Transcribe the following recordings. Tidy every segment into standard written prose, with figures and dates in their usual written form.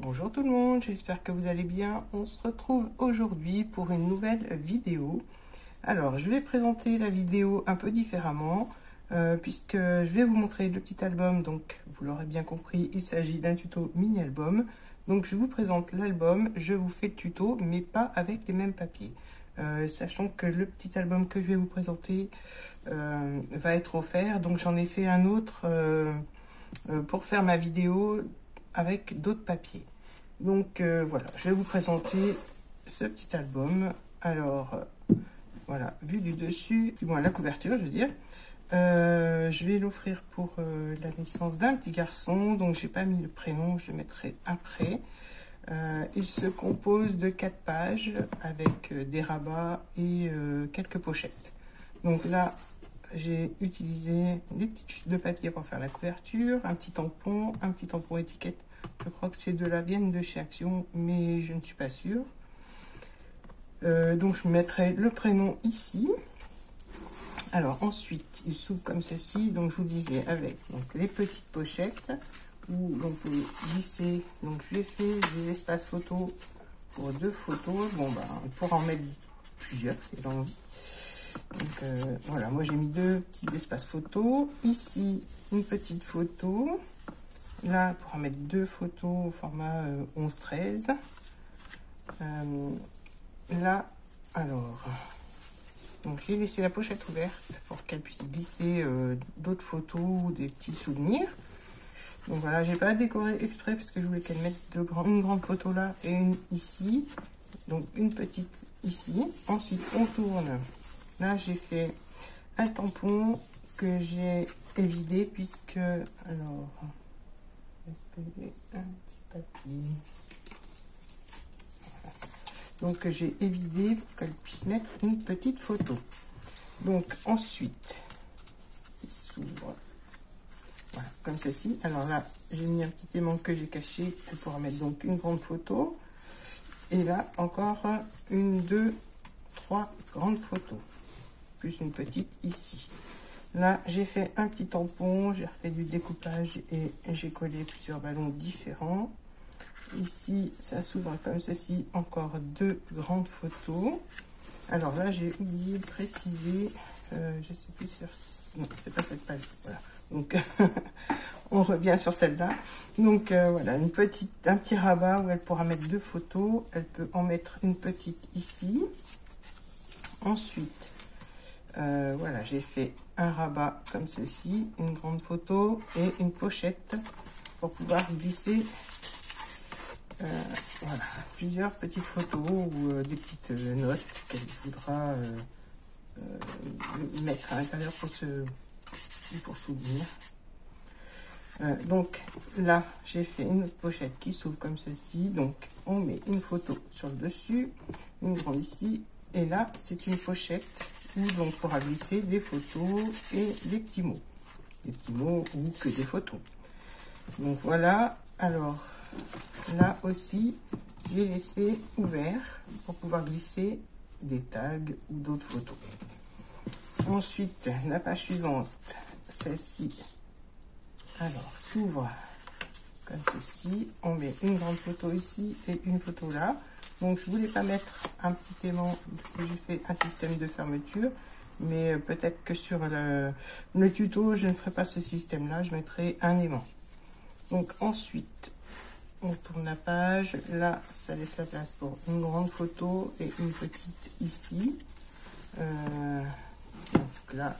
Bonjour tout le monde, j'espère que vous allez bien. On se retrouve aujourd'hui pour une nouvelle vidéo. Alors, je vais présenter la vidéo un peu différemment, puisque je vais vous montrer le petit album. Donc, vous l'aurez bien compris, il s'agit d'un tuto mini-album. Donc, je vous présente l'album, je vous fais le tuto, mais pas avec les mêmes papiers. Sachant que le petit album que je vais vous présenter va être offert. Donc, j'en ai fait un autre pour faire ma vidéo avec d'autres papiers. Donc voilà, je vais vous présenter ce petit album. Alors voilà, vue du dessus, du moins la couverture je veux dire. Je vais l'offrir pour la naissance d'un petit garçon, donc j'ai pas mis le prénom, je le mettrai après. Il se compose de 4 pages avec des rabats et quelques pochettes. Donc là, j'ai utilisé des petites chutes de papier pour faire la couverture, un petit tampon étiquette. Je crois que ces deux-là viennent de chez Action, mais je ne suis pas sûre. Donc je mettrai le prénom ici. Alors ensuite, il s'ouvre comme ceci. Donc je vous disais avec donc, les petites pochettes où l'on peut glisser. Donc je lui ai fait des espaces photos pour 2 photos. Bon ben, on pourra en mettre plusieurs si j'ai envie. Donc voilà, moi j'ai mis 2 petits espaces photos. Ici, une petite photo. Là, pour en mettre 2 photos au format 11-13. Là, alors, donc j'ai laissé la pochette ouverte pour qu'elle puisse glisser d'autres photos ou des petits souvenirs. Donc voilà, j'ai pas décoré exprès parce que je voulais qu'elle mette une grande photo là et une ici. Donc une petite ici. Ensuite, on tourne. Là, j'ai fait un tampon que j'ai évidé puisque, alors, est-ce que j'ai un petit papier? Voilà. Donc j'ai évidé pour qu'elle puisse mettre une petite photo. Donc ensuite, il s'ouvre. Voilà, comme ceci. Alors là, j'ai mis un petit aimant que j'ai caché. Elle pourra mettre donc une grande photo. Et là, encore 1, 2, 3 grandes photos. Plus une petite ici. Là, j'ai fait un petit tampon, j'ai refait du découpage et j'ai collé plusieurs ballons différents. Ici, ça s'ouvre comme ceci, encore 2 grandes photos. Alors là, j'ai oublié de préciser, je sais plus sur... Non, c'est pas cette page, voilà. Donc, on revient sur celle-là. Donc, voilà, un petit rabat où elle pourra mettre 2 photos. Elle peut en mettre une petite ici. Ensuite, voilà, j'ai fait un rabat comme ceci, une grande photo et une pochette pour pouvoir glisser voilà, plusieurs petites photos ou des petites notes qu'elle voudra mettre à l'intérieur pour souvenir. Donc là, j'ai fait une autre pochette qui s'ouvre comme ceci. Donc on met une photo sur le dessus, une grande ici, et là c'est une pochette où l'on pourra glisser des photos et des petits mots. Des petits mots ou que des photos. Donc voilà, alors là aussi, j'ai laissé ouvert pour pouvoir glisser des tags ou d'autres photos. Ensuite, la page suivante, celle-ci, alors s'ouvre comme ceci. On met une grande photo ici et une photo là. Donc je voulais pas mettre un petit aimant, j'ai fait un système de fermeture, mais peut-être que sur le tuto je ne ferai pas ce système là, je mettrai un aimant. Donc ensuite on tourne la page, là ça laisse la place pour une grande photo et une petite ici. Donc là,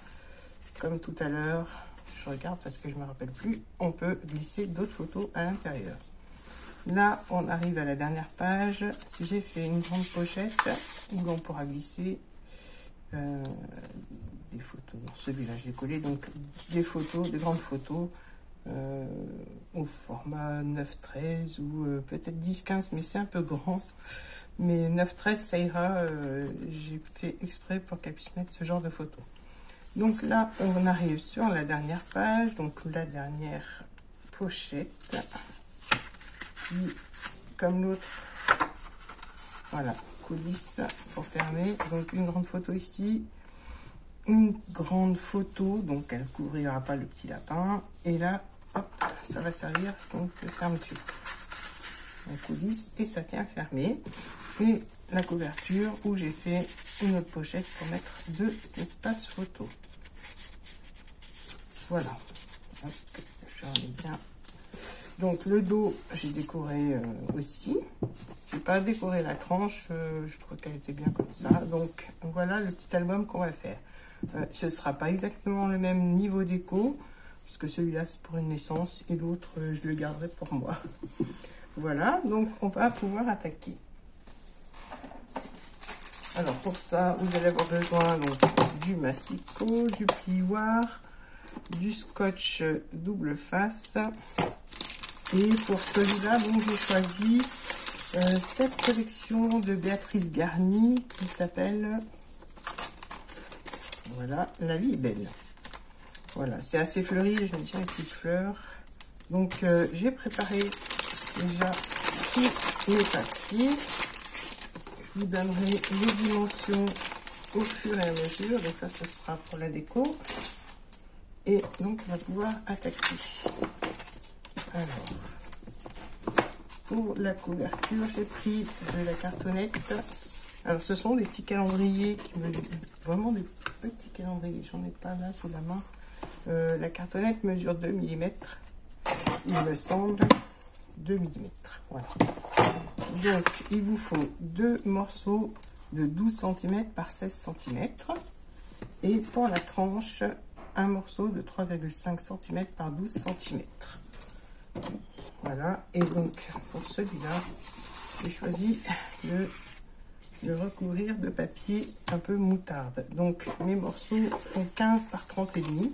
comme tout à l'heure, je regarde parce que je me rappelle plus, on peut glisser d'autres photos à l'intérieur. Là, on arrive à la dernière page. Si j'ai fait une grande pochette où l'on pourra glisser des photos. Celui-là, j'ai collé donc des photos, des grandes photos au format 9-13 ou peut-être 10-15, mais c'est un peu grand. Mais 9-13, ça ira. J'ai fait exprès pour qu'elle puisse mettre ce genre de photos. Donc là, on arrive sur la dernière page, donc la dernière pochette. Comme l'autre, voilà, coulisse pour fermer. Donc une grande photo ici, une grande photo, donc elle ne couvrira pas le petit lapin. Et là, hop, ça va servir donc de fermeture. en coulisses et ça tient fermé. Et la couverture où j'ai fait une autre pochette pour mettre 2 espaces photo. Voilà. Hop, j'en ai bien. Donc le dos, j'ai décoré aussi. Je n'ai pas décoré la tranche, je trouve qu'elle était bien comme ça. Donc voilà le petit album qu'on va faire. Ce ne sera pas exactement le même niveau déco, puisque celui-là c'est pour une naissance et l'autre je le garderai pour moi. Voilà, donc on va pouvoir attaquer. Alors pour ça, vous allez avoir besoin donc, du massicot, du plioir, du scotch double face. Et pour celui-là, donc j'ai choisi cette collection de Béatrice Garny qui s'appelle, voilà, La vie est belle. Voilà, c'est assez fleuri, j'aime bien les petites fleurs. Donc j'ai préparé déjà tous mes papiers. Je vous donnerai les dimensions au fur et à mesure. Donc ça, ce sera pour la déco. Et donc on va pouvoir attaquer. Alors, pour la couverture, j'ai pris de la cartonnette. Alors, ce sont des petits calendriers qui me... Vraiment des petits calendriers. J'en ai pas là sous la main. La cartonnette mesure 2 mm. Il me semble 2 mm. Voilà. Donc, il vous faut 2 morceaux de 12 cm par 16 cm. Et pour la tranche, un morceau de 3,5 cm par 12 cm. Voilà, et donc pour celui-là, j'ai choisi de le recouvrir de papier un peu moutarde. Donc mes morceaux font 15 par 30 et demi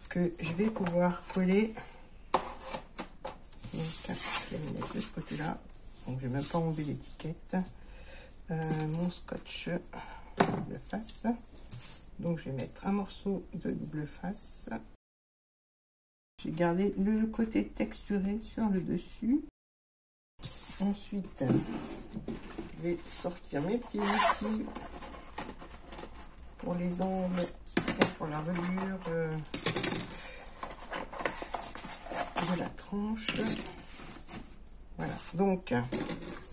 que je vais pouvoir coller. Donc je vais le mettre de ce côté-là. Donc je vais même pas enlever l'étiquette. Mon scotch double face. Donc je vais mettre un morceau de double face. J'ai gardé le côté texturé sur le dessus. Ensuite, je vais sortir mes petits outils pour les angles et pour la reliure de la tranche. Voilà, donc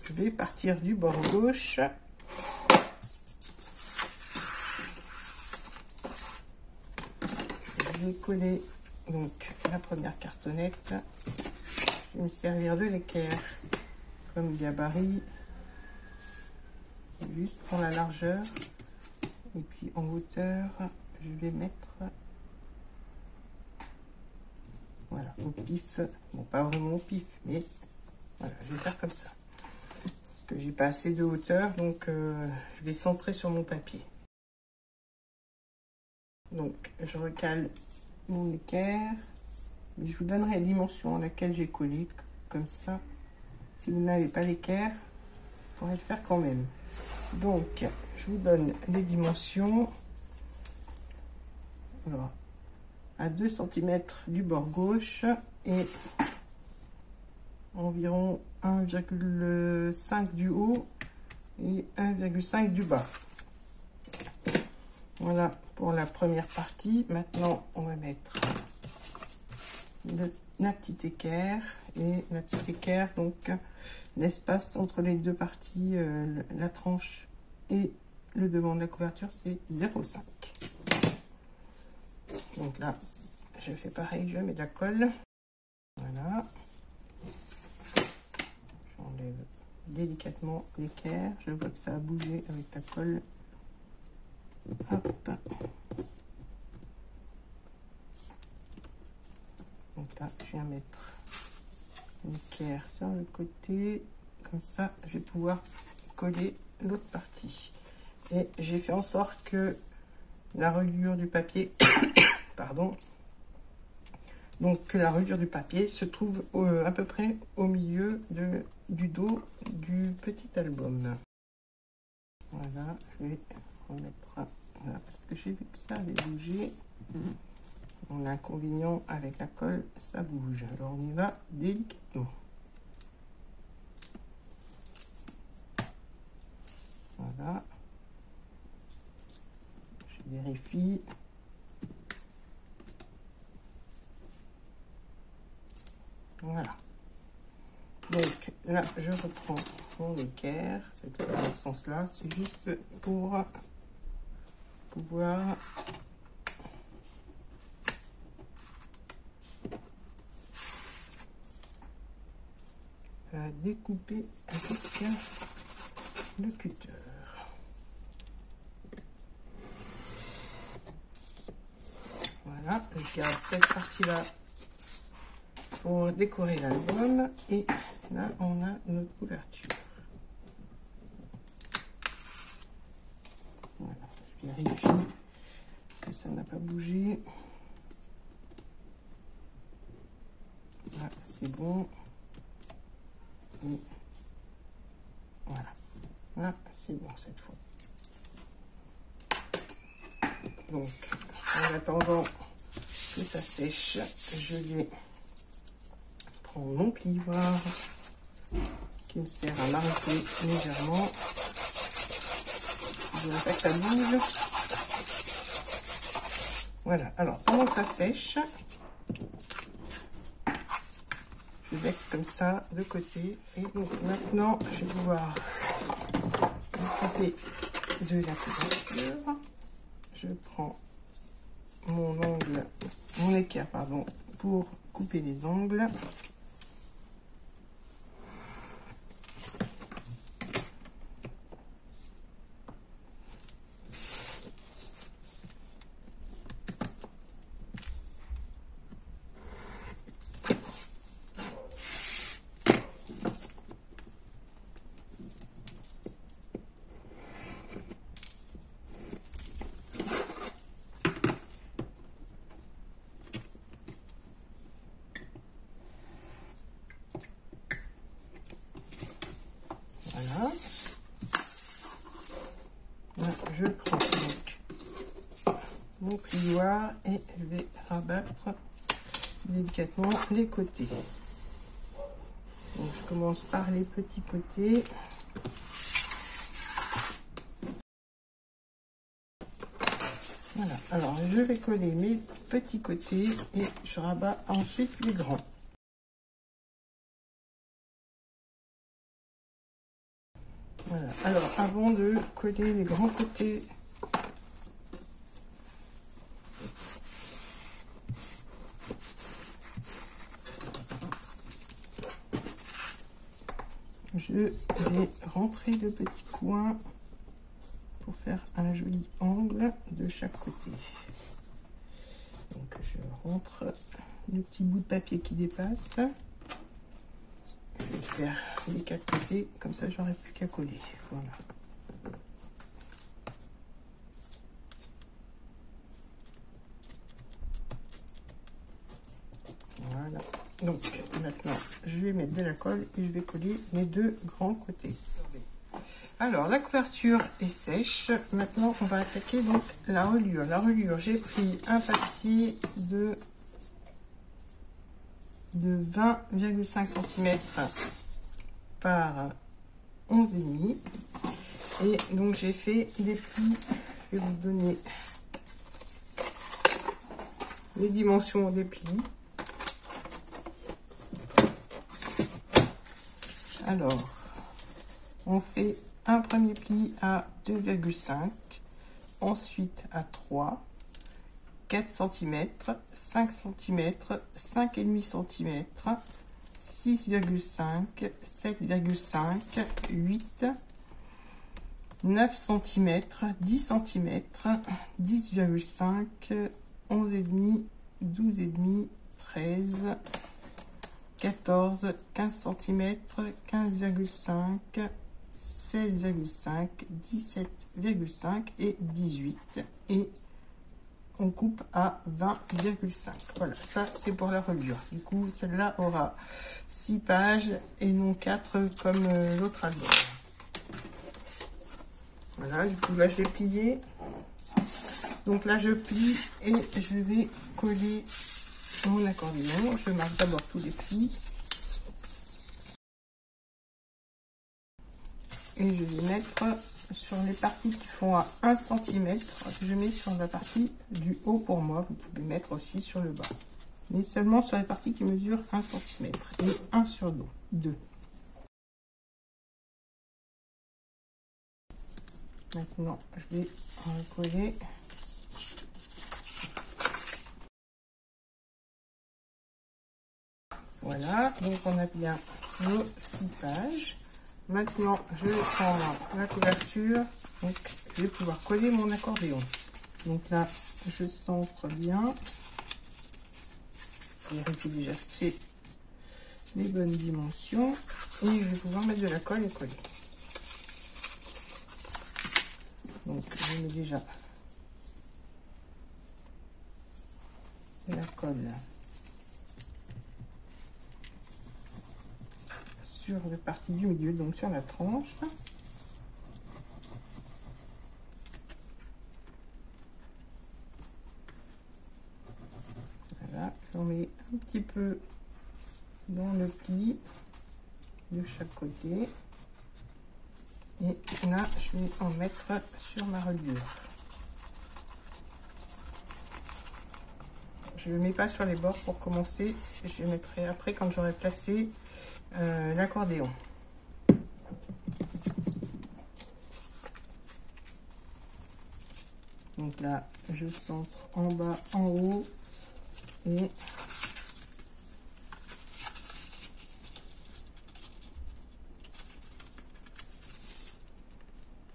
je vais partir du bord gauche. Je vais coller donc la première cartonnette. Je vais me servir de l'équerre comme gabarit, juste pour la largeur. Et puis en hauteur, je vais mettre, voilà, au pif. Bon, pas vraiment au pif, mais voilà, je vais faire comme ça. Parce que j'ai pas assez de hauteur, donc je vais centrer sur mon papier. Donc, je recale mon équerre. Je vous donnerai la dimension à laquelle j'ai collé, comme ça. Si vous n'avez pas l'équerre, vous pourrez le faire quand même. Donc, je vous donne les dimensions. Alors, à 2 cm du bord gauche et environ 1,5 du haut et 1,5 du bas. Voilà pour la première partie. Maintenant, on va mettre la petite équerre. Et la petite équerre, donc l'espace entre les deux parties, la tranche et le devant de la couverture, c'est 0,5. Donc là, je fais pareil, je mets de la colle. Voilà. J'enlève délicatement l'équerre. Je vois que ça a bougé avec la colle. Hop. Donc là, je viens mettre l'équerre sur le côté. Comme ça, je vais pouvoir coller l'autre partie. Et j'ai fait en sorte que la reliure du papier, pardon, donc que la reliure du papier se trouve à peu près au milieu du dos du petit album. Voilà, je vais remettre, voilà, parce que j'ai vu que ça avait bougé. On a inconvénient avec la colle, ça bouge. Alors on y va délicatement. Voilà. Je vérifie. Voilà. Donc là, je reprends mon équerre. Dans ce sens-là, c'est juste pour pouvoir découper avec le cutter. Voilà, je garde cette partie-là pour décorer l'album. Et là, on a notre couverture. Voilà, je vérifie que ça n'a pas bougé. Là, c'est bon. Et voilà. Là, c'est bon cette fois. Donc, en attendant que ça sèche, je vais prendre mon plioir qui me sert à m'arrêter légèrement. Je veux pas que ça bouge. Voilà, alors pendant que ça sèche, je laisse comme ça de côté. Et donc maintenant, je vais pouvoir couper de la couverture. Je prends mon équerre, pardon, pour couper les ongles. Voilà. Là, je prends donc mon plioir et je vais rabattre délicatement les côtés. Donc, je commence par les petits côtés. Voilà, alors je vais coller mes petits côtés et je rabats ensuite les grands. Voilà, alors avant de coller les grands côtés, je vais rentrer le petit coin pour faire un joli angle de chaque côté. Donc je rentre le petit bout de papier qui dépasse. Je vais faire les quatre côtés, comme ça j'aurai plus qu'à coller. Voilà. Voilà. Donc maintenant je vais mettre de la colle et je vais coller les deux grands côtés. Alors la couverture est sèche. Maintenant on va attaquer donc la reliure. La reliure, j'ai pris un papier de 20,5 cm par 11,5 et donc j'ai fait des plis. Je vais vous donner les dimensions des plis. Alors on fait un premier pli à 2,5, ensuite à 3, 4 cm, 5 cm, 5,5 cm, 6,5, 7,5, 8, 9 cm, 10 cm, 10,5, 11,5, 12,5, 13, 14, 15 cm, 15,5, 16,5, 17,5 et 18. Et on coupe à 20,5. Voilà, ça c'est pour la reliure. Du coup, celle-là aura 6 pages et non 4 comme l'autre album. Voilà, du coup là je vais plier. Donc là je plie et je vais coller mon accordéon. Je marque d'abord tous les plis. Et je vais mettre sur les parties qui font à 1 cm. Je mets sur la partie du haut pour moi. Vous pouvez mettre aussi sur le bas. Mais seulement sur les parties qui mesurent 1 cm et 1 sur 2. Maintenant, je vais en coller. Voilà, donc on a bien nos 6 pages. Maintenant, je vais prendre la couverture. Donc, je vais pouvoir coller mon accordéon. Donc là, je centre bien. Vérifier déjà c'est les bonnes dimensions. Et je vais pouvoir mettre de la colle et coller. Donc, je mets déjà de la colle sur la partie du milieu, donc sur la tranche. Voilà, j'en mets un petit peu dans le pli de chaque côté. Et là, je vais en mettre sur ma reliure. Je ne le mets pas sur les bords pour commencer. Je le mettrai après quand j'aurai placé l'accordéon. Donc là, je centre en bas, en haut et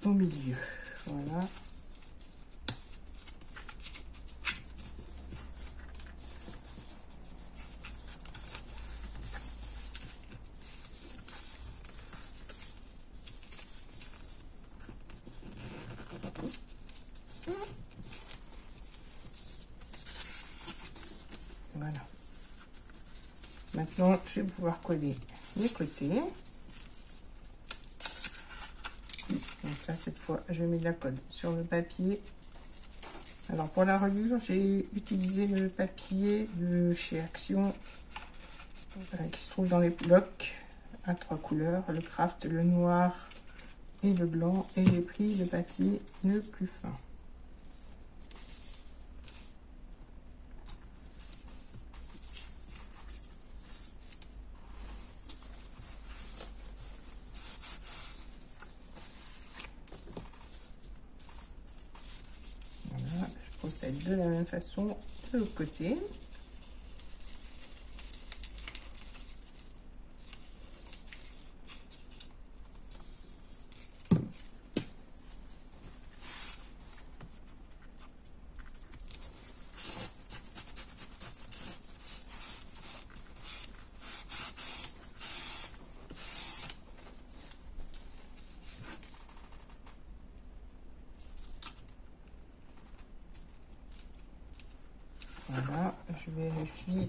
au milieu. Voilà. Voilà. Maintenant, je vais pouvoir coller les côtés. Donc là, cette fois, je mets de la colle sur le papier. Alors, pour la reliure, j'ai utilisé le papier de chez Action qui se trouve dans les blocs à 3 couleurs, le craft, le noir et le blanc. Et j'ai pris le papier le plus fin. Procède de la même façon de l'autre côté. Voilà, je vérifie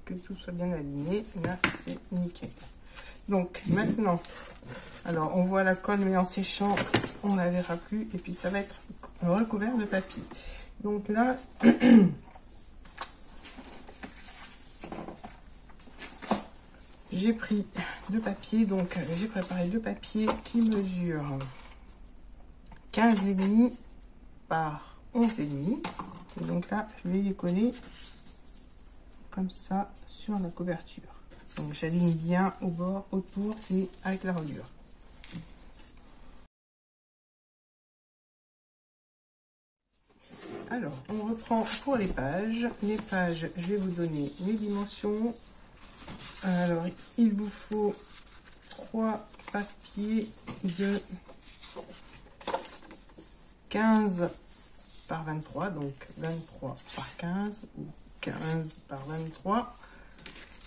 que tout soit bien aligné. Là, c'est nickel. Donc, maintenant, alors on voit la colle, mais en séchant, on la verra plus. Et puis, ça va être recouvert de papier. Donc là, j'ai pris deux papiers. Donc, j'ai préparé deux papiers qui mesurent 15,5 par 11,5. Et donc là, je vais les coller comme ça sur la couverture. Donc j'aligne bien au bord, autour et avec la reliure. Alors, on reprend pour les pages. Les pages, je vais vous donner les dimensions. Alors, il vous faut 3 papiers de 15 par 23, donc 23 par 15 ou 15 par 23,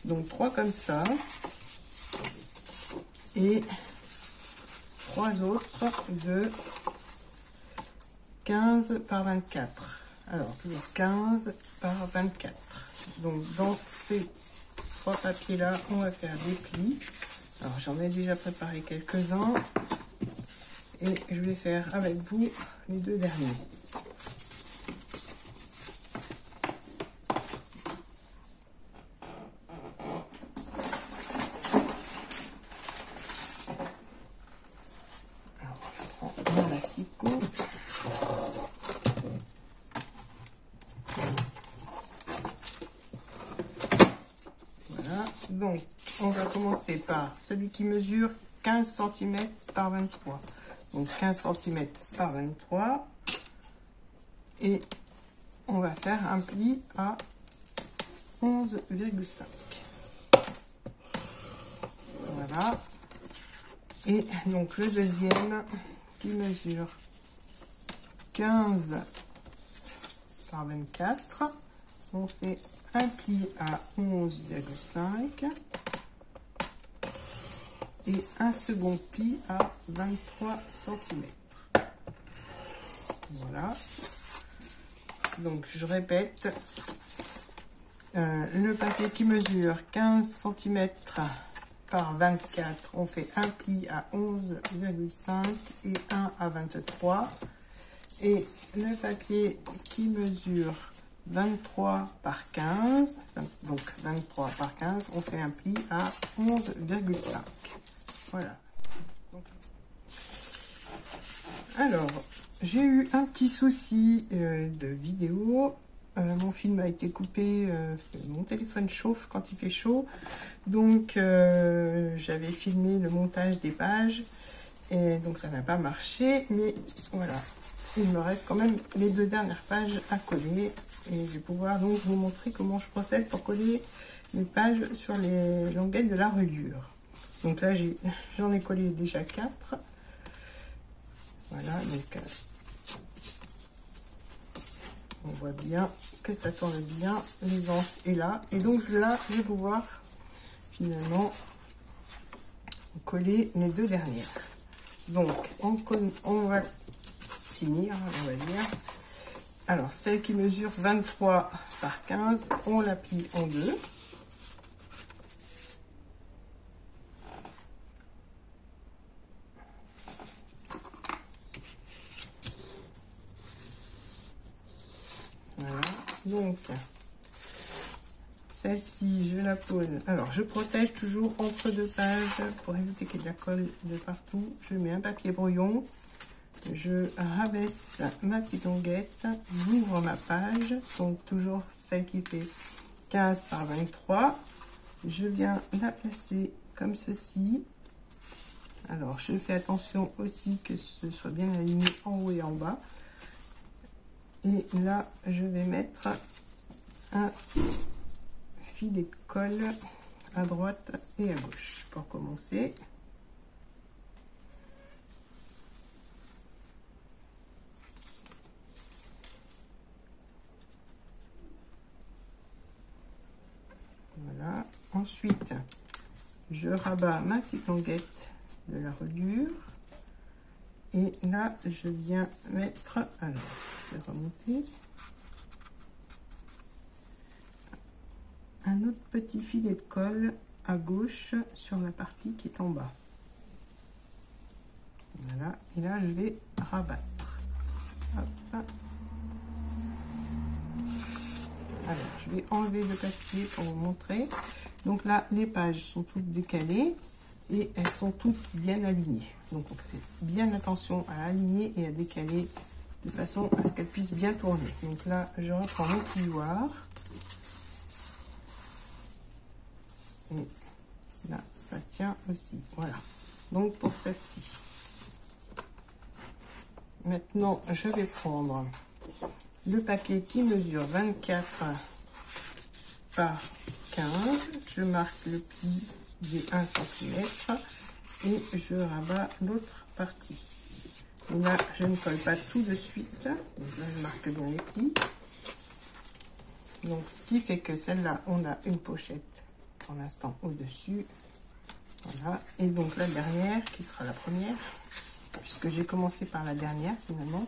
donc 3 comme ça et 3 autres de 15 par 24. Alors toujours 15 par 24. Donc dans ces 3 papiers là, on va faire des plis. Alors j'en ai déjà préparé quelques-uns et je vais faire avec vous les deux derniers. Voilà, donc on va commencer par celui qui mesure 15 cm par 23. donc 15 cm par 23, et on va faire un pli à 11,5. Voilà. Et donc le deuxième qui mesure 15 par 24, on fait un pli à 11,5 et un second pli à 23 cm. Voilà. Donc je répète, le papier qui mesure 15 cm par 24, on fait un pli à 11,5 et un à 23. Et le papier qui mesure 23 par 15, donc 23 par 15, on fait un pli à 11,5. Voilà. Alors, j'ai eu un petit souci de vidéo. Mon film a été coupé, mon téléphone chauffe quand il fait chaud. Donc, j'avais filmé le montage des pages. Et donc, ça n'a pas marché. Mais voilà, il me reste quand même les 2 dernières pages à coller. Et je vais pouvoir donc vous montrer comment je procède pour coller les pages sur les languettes de la reliure. Donc là, j'en ai collé déjà 4. Voilà, donc on voit bien que ça tourne bien, l'aisance est là. Et donc là, je vais pouvoir finalement coller les 2 dernières. Donc, on va finir, on va dire. Alors, celle qui mesure 23 par 15, on la plie en 2. Voilà, donc celle-ci, je la pose. Alors, je protège toujours entre 2 pages pour éviter qu'il y ait de la colle de partout. Je mets un papier brouillon, je rabaisse ma petite languette, j'ouvre ma page, donc toujours celle qui fait 15 par 23. Je viens la placer comme ceci. Alors, je fais attention aussi que ce soit bien aligné en haut et en bas. Et là, je vais mettre un filet de colle à droite et à gauche pour commencer. Voilà. Ensuite, je rabats ma petite languette de la reliure. Et là, je viens mettre, alors, je vais remonter, un autre petit filet de colle à gauche sur la partie qui est en bas. Voilà, et là, je vais rabattre. Hop. Alors, je vais enlever le papier pour vous montrer. Donc là, les pages sont toutes décalées et elles sont toutes bien alignées. Donc, on fait bien attention à aligner et à décaler de façon à ce qu'elles puissent bien tourner. Donc là, je reprends mon plioir. Et là, ça tient aussi. Voilà. Donc, pour celle-ci. Maintenant, je vais prendre le papier qui mesure 24 par 15. Je marque le pli des 1 cm et je rabats l'autre partie. Et là, je ne colle pas tout de suite. Donc là, je marque bien les plis. Donc, ce qui fait que celle-là, on a une pochette pour l'instant au-dessus. Voilà. Et donc, la dernière, qui sera la première, puisque j'ai commencé par la dernière, finalement.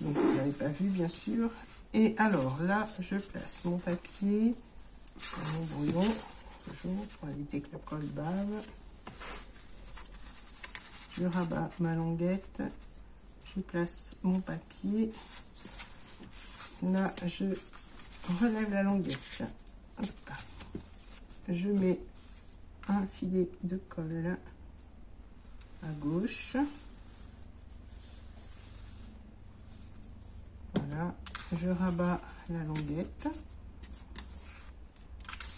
Donc, vous n'avez pas vu, bien sûr. Et alors, là, je place mon papier sur mon brouillon, toujours, pour éviter que le colle bave. Je rabats ma languette, je place mon papier, là je relève la languette, hop. Je mets un filet de colle à gauche, voilà, je rabats la languette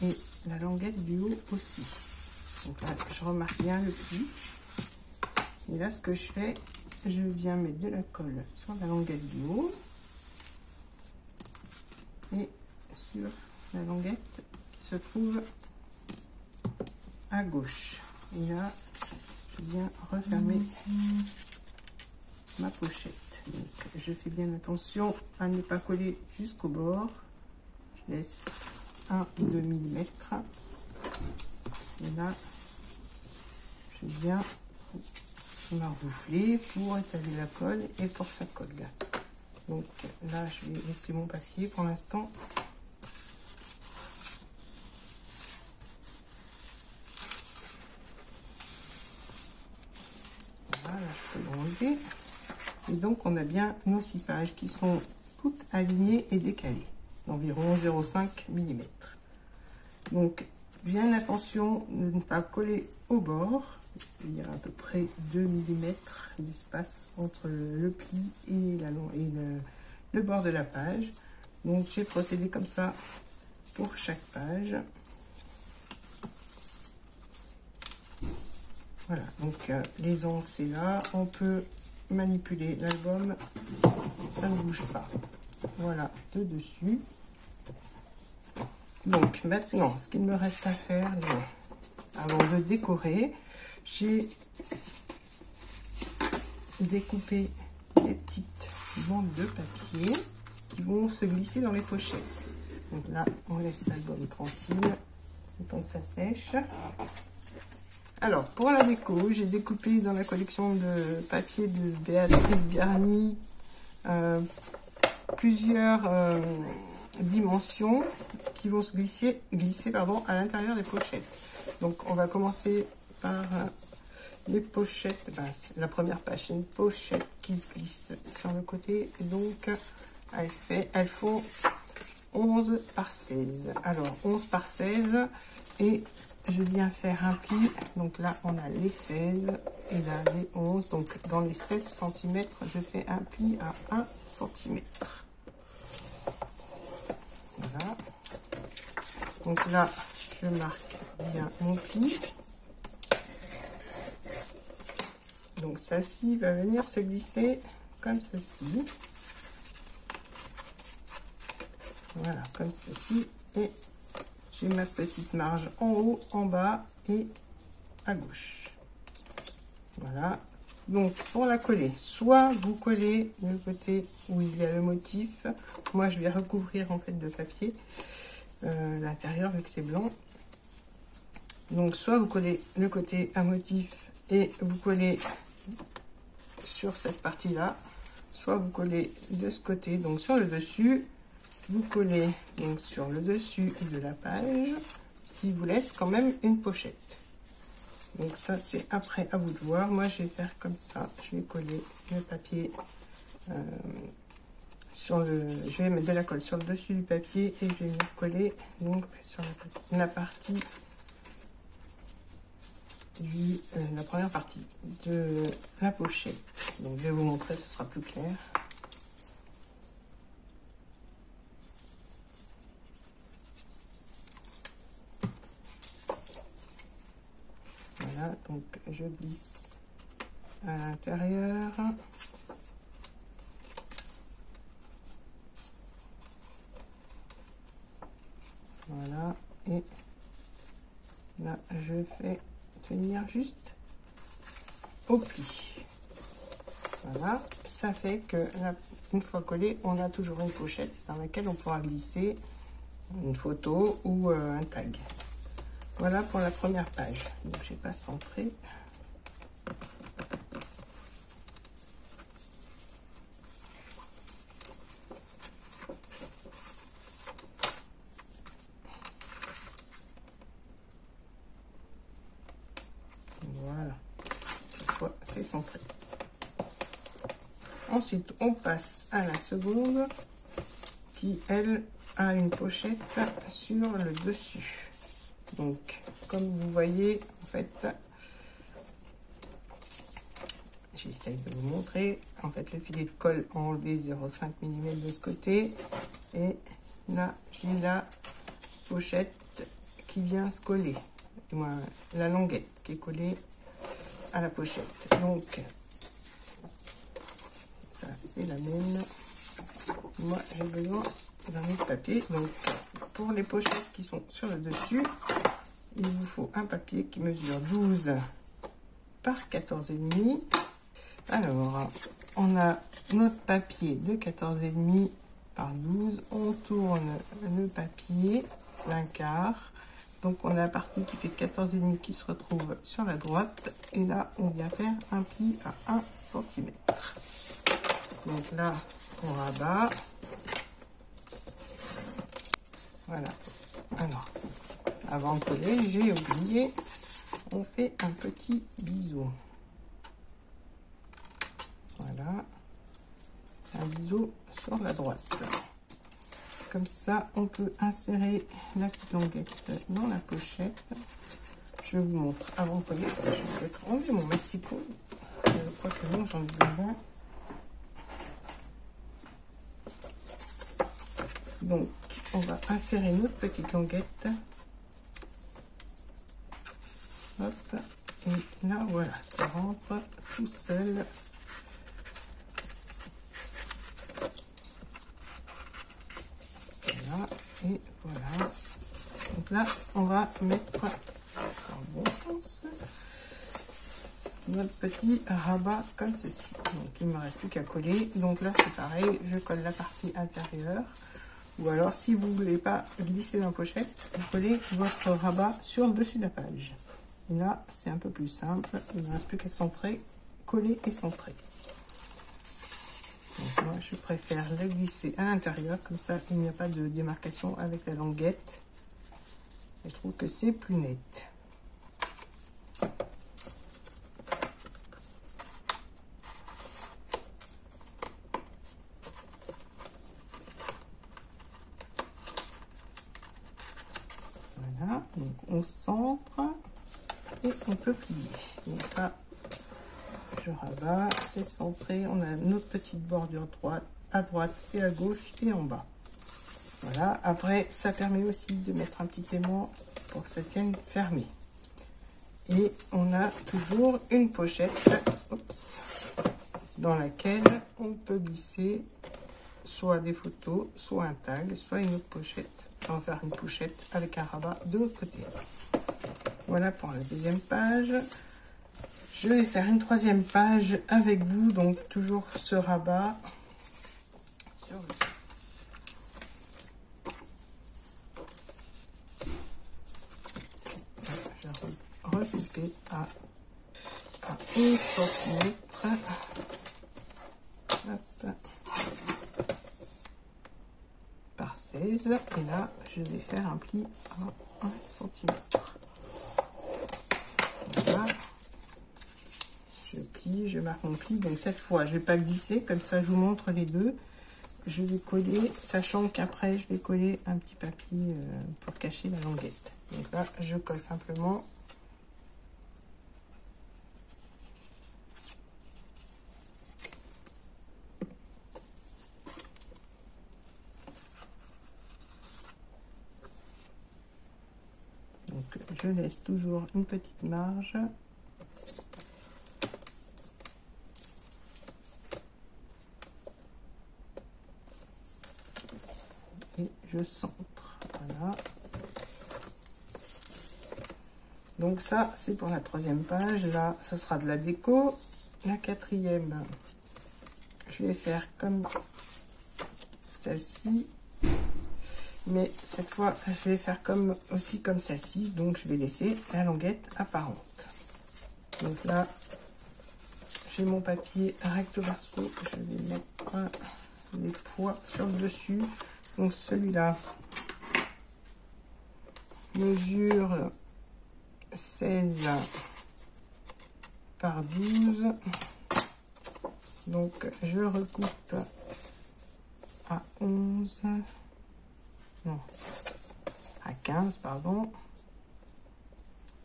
et la languette du haut aussi. Donc là je remarque bien le pli. Et là, ce que je fais, je viens mettre de la colle sur la languette du haut et sur la languette qui se trouve à gauche. Et là, je viens refermer ma pochette. Donc, je fais bien attention à ne pas coller jusqu'au bord. Je laisse 1 ou 2 mm. Et là, je viens m'arboufler pour étaler la colle et pour que ça colle. Donc là, je vais laisser mon papier pour l'instant. Voilà, je peux l'enlever. Et donc, on a bien nos 6 pages qui sont toutes alignées et décalées, d'environ 0,5 mm. Donc, bien attention de ne pas coller au bord. Il y a à peu près 2 mm d'espace entre le pli et, le bord de la page. Donc, j'ai procédé comme ça pour chaque page. Voilà, donc les onces, c'est là. On peut manipuler l'album, ça ne bouge pas. Voilà, de dessus. Donc maintenant, ce qu'il me reste à faire avant de décorer, j'ai découpé des petites bandes de papier qui vont se glisser dans les pochettes. Donc là, on laisse l'album tranquille, le temps que ça sèche. Alors, pour la déco, j'ai découpé dans la collection de papier de Béatrice Garni plusieurs dimensions qui vont se glisser à l'intérieur des pochettes. Donc, on va commencer par les pochettes. Ben, la première page, c'est une pochette qui se glisse sur le côté. Et donc, elles font 11 par 16. Alors, 11 par 16 et je viens faire un pli. Donc là, on a les 16 et là, les 11. Donc, dans les 16 cm, je fais un pli à 1 cm. Voilà. Donc là, je marque bien mon pli. Donc, celle-ci va venir se glisser comme ceci. Voilà, comme ceci. Et j'ai ma petite marge en haut, en bas et à gauche. Voilà. Donc, pour la coller, soit vous collez le côté où il y a le motif. Moi, je vais recouvrir en fait de papier l'intérieur vu que c'est blanc. Donc, soit vous collez le côté à motif et vous collez sur cette partie-là, soit vous collez de ce côté, donc sur le dessus. Vous collez donc sur le dessus de la page, qui vous laisse quand même une pochette. Donc ça, c'est après à vous de voir. Moi, je vais faire comme ça. Je vais coller le papier je vais mettre de la colle sur le dessus du papier et je vais venir coller donc sur la partie la première partie de la pochette. Donc je vais vous montrer, ce sera plus clair. Voilà, donc je glisse à l'intérieur. Voilà, et là je fais tenir juste au pli. Voilà, ça fait que une fois collé, on a toujours une pochette dans laquelle on pourra glisser une photo ou un tag. Voilà pour la première page. Donc j'ai pas centré. Voilà, cette fois c'est centré. Ensuite, on passe à la seconde qui, elle, a une pochette sur le dessus. Donc, comme vous voyez, en fait, j'essaye de vous montrer. En fait, le filet de colle enlevé 0,5 mm de ce côté. Et là, j'ai la pochette qui vient se coller. La languette qui est collée à la pochette. Donc, ça c'est la même. Moi, j'ai besoin d'un autre papier. Donc, pour les pochettes qui sont sur le dessus, il vous faut un papier qui mesure 12 par 14,5. Alors, on a notre papier de 14,5 par 12. On tourne le papier d'un quart. Donc, on a la partie qui fait 14,5 qui se retrouve sur la droite. Et là, on vient faire un pli à 1 cm. Donc là, on rabat. Voilà. Alors, avant de coller, j'ai oublié, on fait un petit biseau. Voilà. Un biseau sur la droite. Comme ça, on peut insérer la petite languette dans la pochette. Je vous montre avant de coller. Je vais peut-être enlever mon massicot. Je crois que non, j'en ai besoin. Donc, on va insérer notre petite languette. Hop. Et là, voilà, ça rentre tout seul. Voilà. Et voilà. Donc là, on va mettre dans le bon sens notre petit rabat comme ceci. Donc, il ne me reste plus qu'à coller. Donc là, c'est pareil, je colle la partie intérieure. Ou alors, si vous ne voulez pas glisser dans la pochette, vous collez votre rabat sur le dessus de la page. Et là, c'est un peu plus simple. Il ne me reste plus qu'à centrer, coller et centrer. Donc, moi, je préfère le glisser à l'intérieur. Comme ça, il n'y a pas de démarcation avec la languette. Et je trouve que c'est plus net. Voilà, donc on centre et on peut plier. Donc là, je rabats, c'est centré. On a notre petite bordure droite, à droite et à gauche et en bas. Voilà, après, ça permet aussi de mettre un petit aimant pour que ça tienne fermé. Et on a toujours une pochette, oups, dans laquelle on peut glisser soit des photos, soit un tag, soit une autre pochette. On va faire une pochette avec un rabat de l'autre côté. Voilà pour la deuxième page. Je vais faire une troisième page avec vous, donc toujours ce rabat sur le... Je vais recouper à 11 cm. Par 16. Et là, je vais faire un pli à 1 cm. Voilà. Je plie, je marque mon pli. Donc cette fois, je ne vais pas glisser. Comme ça, je vous montre les deux. Je vais coller, sachant qu'après, je vais coller un petit papier pour cacher la languette. Donc là, je colle simplement. Donc, je laisse toujours une petite marge. Et je centre. Voilà. Donc ça, c'est pour la troisième page. Là, ce sera de la déco. La quatrième, je vais faire comme celle-ci. Mais cette fois, je vais faire aussi comme celle-ci. Donc, je vais laisser la languette apparente. Donc là, j'ai mon papier recto verso. Je vais mettre les poids sur le dessus. Donc, celui-là mesure 16 par 12. Donc, je recoupe à 11. Non, à 15, pardon,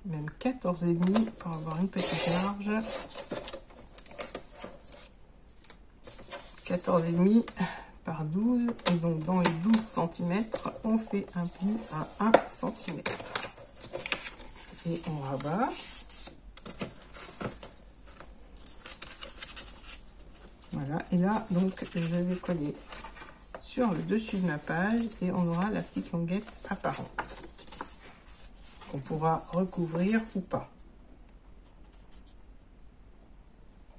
même 14,5 pour avoir une petite marge. 14,5 par 12, et donc dans les 12 cm, on fait un pli à 1 cm. Et on rabat. Voilà, et là, donc, je vais coller sur le dessus de ma page et on aura la petite languette apparente qu'on pourra recouvrir ou pas.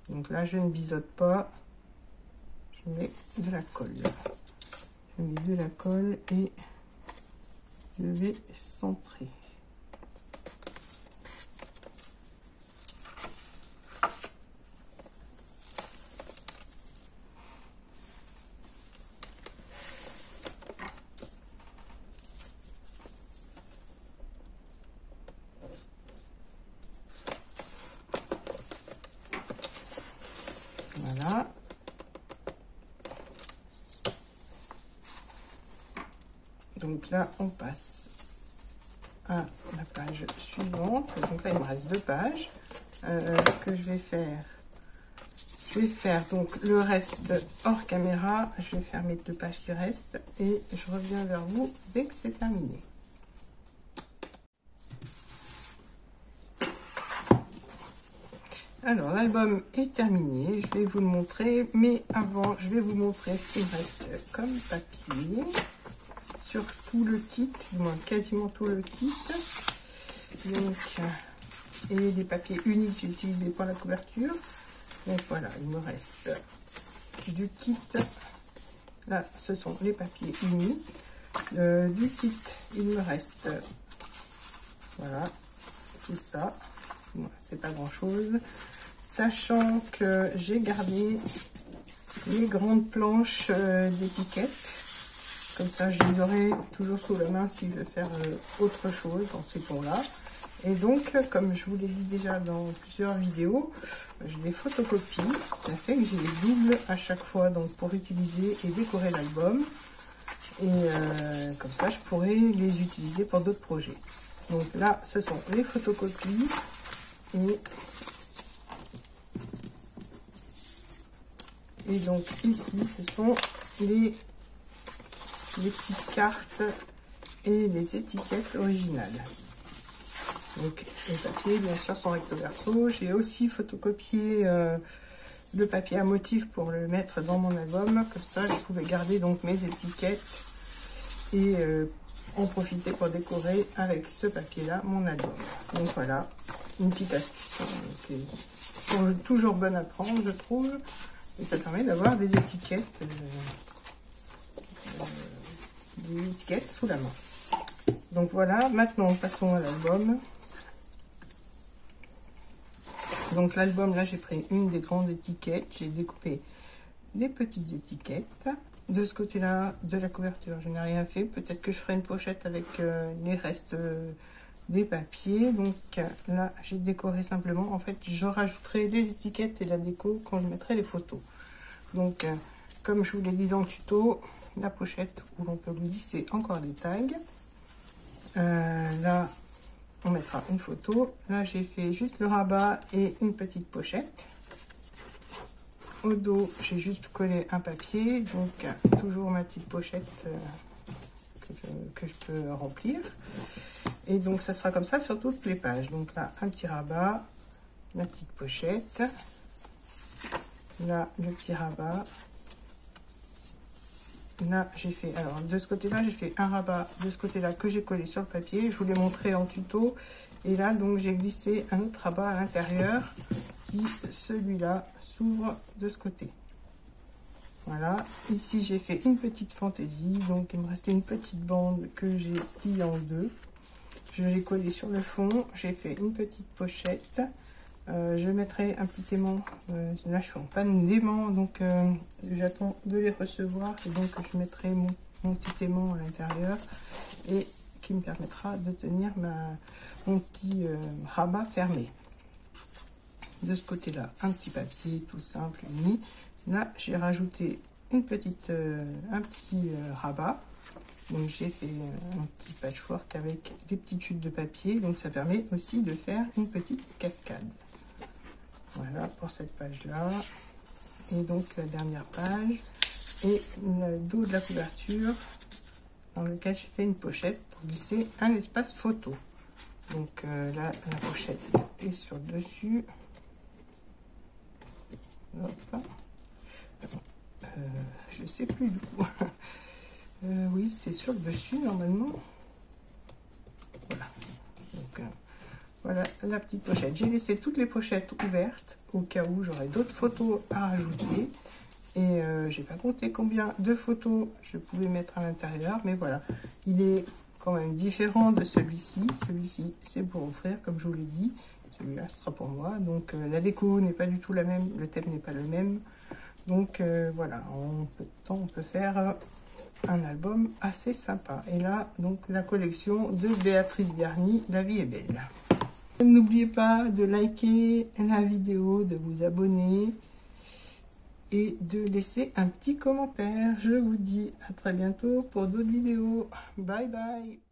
Donc là, je ne biseaute pas, je mets de la colle. Je mets de la colle et je vais centrer. Voilà. Donc là, on passe à la page suivante. Donc là, il me reste 2 pages que je vais faire. Je vais faire donc le reste hors caméra. Je vais faire mes 2 pages qui restent et je reviens vers vous dès que c'est terminé. Alors, l'album est terminé, je vais vous le montrer, mais avant, je vais vous montrer ce qu'il reste comme papier sur tout le kit, du moins quasiment tout le kit. Donc, et les papiers uniques que j'ai utilisés pour la couverture. Donc voilà, il me reste du kit. Là, ce sont les papiers unis. Du kit, il me reste, voilà, tout ça. Bon, c'est pas grand chose. Sachant que j'ai gardé les grandes planches d'étiquettes. Comme ça, je les aurai toujours sous la main si je veux faire autre chose dans ces tons-là. Et donc, comme je vous l'ai dit déjà dans plusieurs vidéos, je les photocopie. Ça fait que j'ai les doubles à chaque fois donc pour utiliser et décorer l'album. Et comme ça, je pourrai les utiliser pour d'autres projets. Donc là, ce sont les photocopies. Et donc ici, ce sont les petites cartes et les étiquettes originales. Donc les papiers, bien sûr, sont recto verso. J'ai aussi photocopié le papier à motif pour le mettre dans mon album. Comme ça, je pouvais garder donc mes étiquettes et en profiter pour décorer avec ce papier-là mon album. Donc voilà, une petite astuce qui est toujours bonne à prendre, je trouve. Et ça permet d'avoir des étiquettes sous la main. Donc voilà, maintenant passons à l'album. Donc l'album, là j'ai pris une des grandes étiquettes, j'ai découpé des petites étiquettes. De ce côté-là, de la couverture, je n'ai rien fait. Peut-être que je ferai une pochette avec les restes des papiers. Donc là, j'ai décoré simplement. En fait, je rajouterai les étiquettes et la déco quand je mettrai les photos. Donc, comme je vous l'ai dit dans le tuto, la pochette où l'on peut glisser encore des tags. Là, on mettra une photo. Là, j'ai fait juste le rabat et une petite pochette. Au dos, j'ai juste collé un papier, donc toujours ma petite pochette que je peux remplir. Et donc, ça sera comme ça sur toutes les pages. Donc là, un petit rabat, la petite pochette. Là, le petit rabat. Là, j'ai fait, alors de ce côté-là, j'ai fait un rabat de ce côté-là que j'ai collé sur le papier. Je vous l'ai montré en tuto. Et là, donc, j'ai glissé un autre rabat à l'intérieur qui, celui-là, s'ouvre de ce côté. Voilà. Ici, j'ai fait une petite fantaisie. Donc, il me restait une petite bande que j'ai pliée en deux. Je l'ai collée sur le fond. J'ai fait une petite pochette. Je mettrai un petit aimant. Là, je suis en panne d'aimant, donc j'attends de les recevoir. Et donc, je mettrai mon petit aimant à l'intérieur et qui me permettra de tenir mon petit rabat fermé. De ce côté-là, un petit papier tout simple uni. Là, j'ai rajouté un petit rabat. Donc, j'ai fait un petit patchwork avec des petites chutes de papier. Donc, ça permet aussi de faire une petite cascade. Voilà pour cette page-là. Et donc, la dernière page. Et le dos de la couverture dans lequel j'ai fait une pochette pour glisser un espace photo. Donc, là, la pochette est sur le dessus. Hop. Je sais plus du coup. Oui, c'est sur le dessus normalement. Voilà. Donc, voilà la petite pochette. J'ai laissé toutes les pochettes ouvertes au cas où j'aurais d'autres photos à rajouter. Et j'ai pas compté combien de photos je pouvais mettre à l'intérieur. Mais voilà, il est quand même différent de celui-ci. Celui-ci, c'est pour offrir, comme je vous l'ai dit. Celui-là sera pour moi. Donc la déco n'est pas du tout la même. Le thème n'est pas le même. Donc voilà, en peu de temps, on peut faire un album assez sympa. Et là, donc la collection de Béatrice Garny, La vie est belle. N'oubliez pas de liker la vidéo, de vous abonner et de laisser un petit commentaire. Je vous dis à très bientôt pour d'autres vidéos. Bye bye.